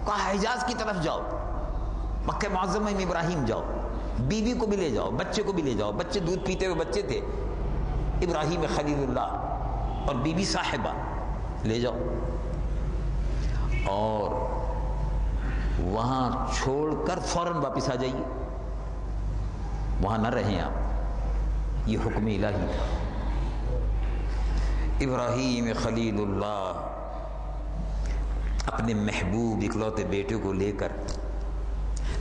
کہا حجاز کی طرف جاؤ، مکہ معظمہ میں ابراہیم جاؤ، بیوی کو بھی لے جاؤ، بچے کو بھی لے جاؤ. بچے دودھ پیتے ہوئے بچے تھے، ابراہیم خلیل اللہ اور بیوی صاحبہ، لے جاؤ اور وہاں چھوڑ کر فوراً واپس آ جائیے، وہاں نہ رہیں آپ. یہ حکم الہی تھا. ابراہیم خلیل اللہ اپنے محبوب اکلوتے بیٹے کو لے کر،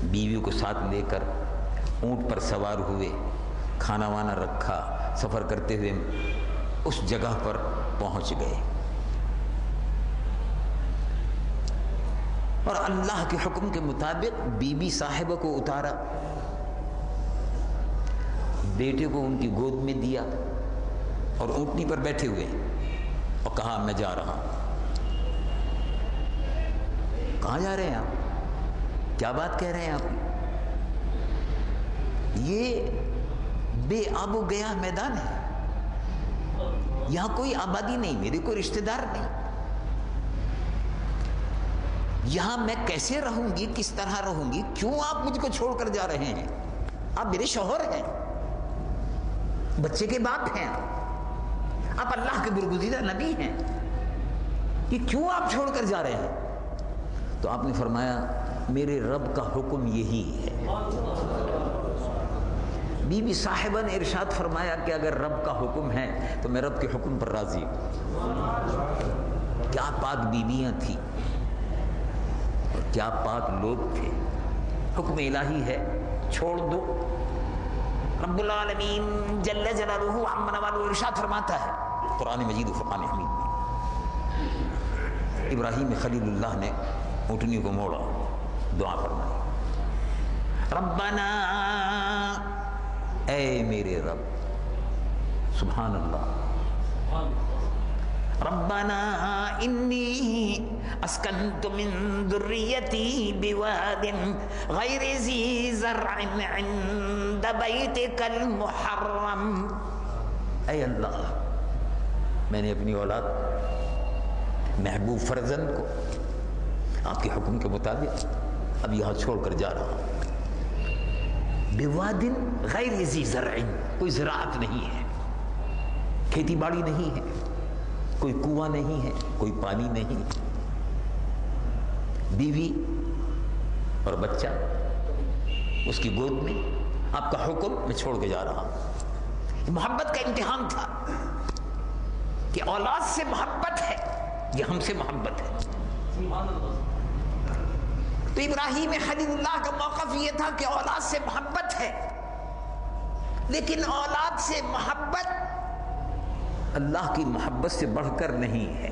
بیوی کو ساتھ لے کر اونٹ پر سوار ہوئے، کھانا وانا رکھا، سفر کرتے ہوئے اس جگہ پر پہنچ گئے اور اللہ کے حکم کے مطابق بی بی صاحبہ کو اتارا، بیٹے کو ان کی گود میں دیا اور اونٹنی پر بیٹھے ہوئے اور کہا میں جا رہا ہوں. کہاں جا رہے ہیں آپ؟ کیا بات کہہ رہے ہیں آپ؟ یہ بے آب و گیا میدان ہے، یہاں کوئی آبادی نہیں، میرے کوئی رشتہ دار نہیں، یہاں میں کیسے رہوں گی، کس طرح رہوں گی؟ کیوں آپ مجھ کو چھوڑ کر جا رہے ہیں؟ آپ میرے شوہر ہیں، بچے کے باپ ہیں، آپ اللہ کے برگزیدہ نبی ہیں، یہ کیوں آپ چھوڑ کر جا رہے ہیں؟ تو آپ نے فرمایا میرے رب کا حکم یہی ہے. بی بی صاحبہ نے ارشاد فرمایا کہ اگر رب کا حکم ہے تو میں رب کے حکم پر راضی ہوں. کیا پاک بیویاں تھیں اور کیا پاک لوگ تھے. حکم الہی ہے، چھوڑ دو. رب العالمین جل جلالہ عما والہ ارشاد فرماتا ہے قرآن مجید و فرقان حمید میں، ابراہیم خلیل اللہ نے اونٹنی کو موڑا، دعا فرمائی، ربنا، اے میرے رب، سبحان اللہ، ربنا انی اسکنت من ذریتی بواد غیر ذی زرع عند بیتک المحرم. اے اللہ، میں نے اپنی اولاد، محبوب فرزند کو آپ کے حکم کے مطابق اب یہاں چھوڑ کر جا رہا ہوں. بواد غیر ذی زرع، کوئی زراعت نہیں ہے، کھیتی باڑی نہیں ہے، کوئی کنواں نہیں ہے، کوئی پانی نہیں، بیوی اور بچہ اس کی گود میں، آپ کا حکم میں چھوڑ کے جا رہا ہوں. محبت کا امتحان تھا کہ اولاد سے محبت ہے یا ہم سے محبت ہے. تو ابراہیم خلیل اللہ کا موقف یہ تھا کہ اولاد سے محبت ہے، لیکن اولاد سے محبت اللہ کی محبت سے بڑھ کر نہیں ہے.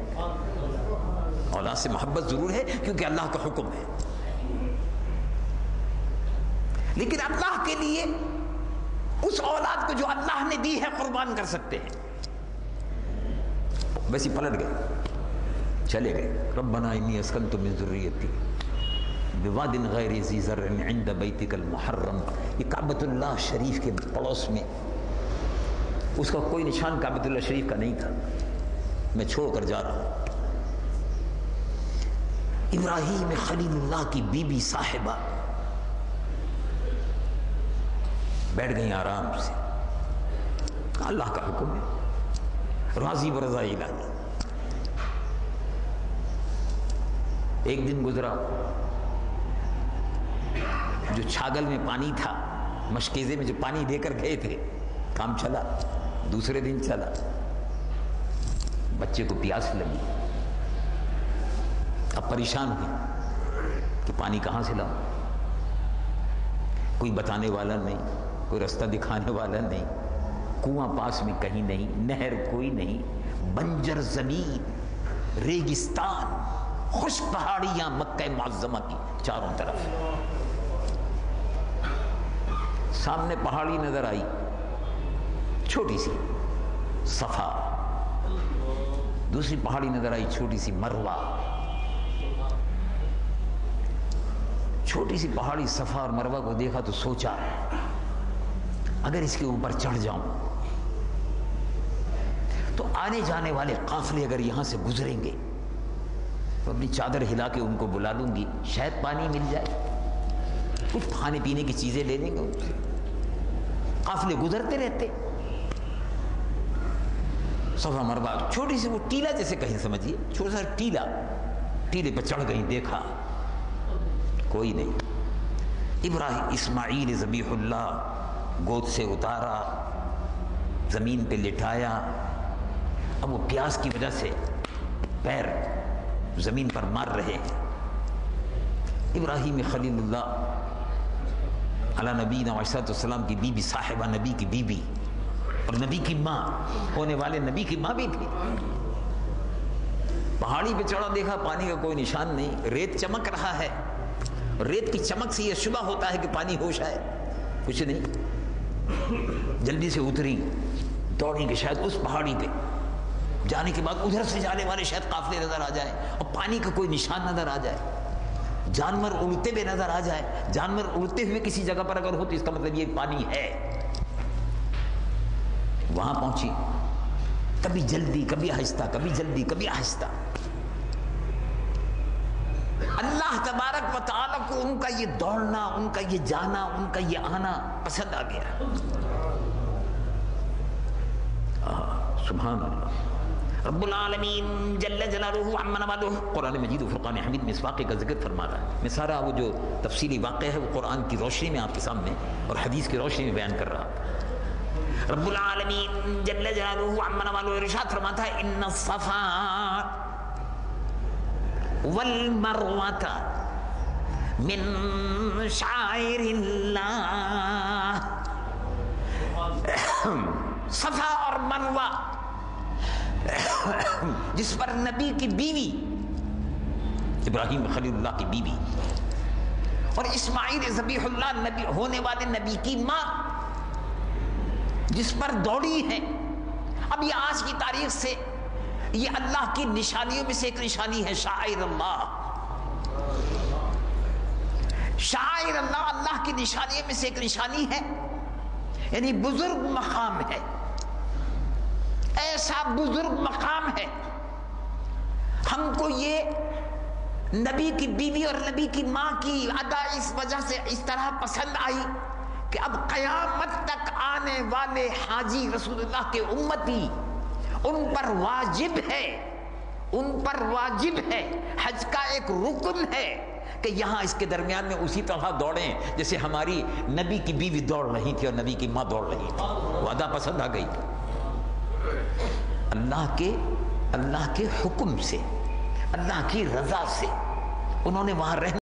اولاد سے محبت ضرور ہے کیونکہ اللہ کا حکم ہے، لیکن اللہ کے لیے اس اولاد کو جو اللہ نے دی ہے قربان کر سکتے ہیں. ویسے پلٹ گئے، چلے گئے. ربنا انی اسکنت من ذریتی بواد غیر ذی زرع عند بیتک المحرم. یہ کعبۃ اللہ شریف کے پڑوس میں، اس کا کوئی نشان کعبۃ اللہ شریف کا نہیں تھا. میں چھوڑ کر جا رہا ہوں. ابراہیم خلیل اللہ کی بی بی صاحبہ بیٹھ گئی آرام سے. اللہ کا حکم ہے، راضی برضا الہی. ایک دن گزرا، جو چھاگل میں پانی تھا، مشکیزے میں جو پانی دے کر گئے تھے، کام چلا. دوسرے دن چلا، بچے کو پیاس لگی، اب پریشان ہوئی کہ پانی کہاں سے لاؤں. کوئی بتانے والا نہیں، کوئی رستہ دکھانے والا نہیں، کنواں پاس میں کہیں نہیں، نہر کوئی نہیں، بنجر زمین، ریگستان، خشک پہاڑیاں مکہ معظمہ کی چاروں طرف. سامنے پہاڑی نظر آئی، چھوٹی سی صفا. دوسری پہاڑی نظر آئی، چھوٹی سی مروہ. چھوٹی سی پہاڑی صفا اور مروہ کو دیکھا تو سوچا اگر اس کے اوپر چڑھ جاؤں تو آنے جانے والے قافلے اگر یہاں سے گزریں گے تو اپنی چادر ہلا کے ان کو بلا لوں گی، شاید پانی مل جائے، کچھ کھانے پینے کی چیزیں لے لیں گے ان سے۔ قافلے گزرتے رہتے، صفا مروا چھوٹی سی وہ ٹیلا جیسے کہیں سمجھیے، چھوٹا سا ٹیلا، ٹیلے پہ چڑھ گئی، دیکھا کوئی نہیں۔ ابراہیم اسماعیل ذبیح اللہ گود سے اتارا، زمین پہ لٹایا، اب وہ پیاس کی وجہ سے پیر زمین پر مار رہے ہیں۔ ابراہیم خلیل اللہ علی نبینا علیہ السلام کی بیوی، صاحبہ نبی کی بیوی اور نبی کی ماں، ہونے والے نبی کی ماں بھی تھی، پہاڑی پہ چڑھا، دیکھا پانی کا کوئی نشان نہیں، ریت چمک رہا ہے، ریت کی چمک سے یہ شبہ ہوتا ہے کہ پانی ہوش ہے، کچھ نہیں۔ جلدی سے اتری، دوڑیں کہ شاید اس پہاڑی پہ جانے کے بعد ادھر سے جانے والے شاید قافلے نظر آ جائیں اور پانی کا کوئی نشان نظر آ جائے، جانور اڑتے ہوئے نظر آ جائے، جانور اڑتے ہوئے کسی جگہ پر اگر ہو تو اس کا مطلب یہ پانی ہے۔ وہاں پہنچی، کبھی جلدی کبھی آہستہ، کبھی جلدی کبھی آہستہ۔ اللہ تبارک و تعالیٰ کو ان کا یہ دوڑنا، ان کا یہ جانا، ان کا یہ آنا پسند آ گیا۔ سبحان اللہ۔ رب العالمین جل جلالہ عما نوالہ قرآن مجید و فرقان حمید میں اس واقعے کا ذکر فرما رہا ہے۔ میں سارا وہ جو تفصیلی واقعہ ہے وہ قرآن کی روشنی میں آپ کے سامنے اور حدیث کی روشنی میں بیان کر رہا ہوں۔ رب العالمین جل جلالہ عما نوالہ ارشاد فرماتا ہے ان الصفا والمروۃ من شعائر اللہ۔ صفا اور مروہ جس پر نبی کی بیوی ابراہیم خلیل اللہ کی بیوی اور اسماعیل ذبیح اللہ نبی ہونے والے نبی کی ماں جس پر دوڑی ہے، اب یہ آج کی تاریخ سے یہ اللہ کی نشانیوں میں سے ایک نشانی ہے، شعائر اللہ۔ شعائر اللہ اللہ کی نشانیوں میں سے ایک نشانی ہے، یعنی بزرگ مقام ہے، ایسا بزرگ مقام ہے۔ ہم کو یہ نبی کی بیوی اور نبی کی ماں کی ادا اس وجہ سے اس طرح پسند آئی کہ اب قیامت تک آنے والے حاجی رسول اللہ کے امتی ان پر واجب ہے، ان پر واجب ہے، حج کا ایک رکن ہے کہ یہاں اس کے درمیان میں اسی طرح دوڑیں جیسے ہماری نبی کی بیوی دوڑ رہی تھی اور نبی کی ماں دوڑ رہی تھی۔ وہ ادا پسند آ گئی اللہ کے حکم سے، اللہ کی رضا سے، انہوں نے وہاں رہنا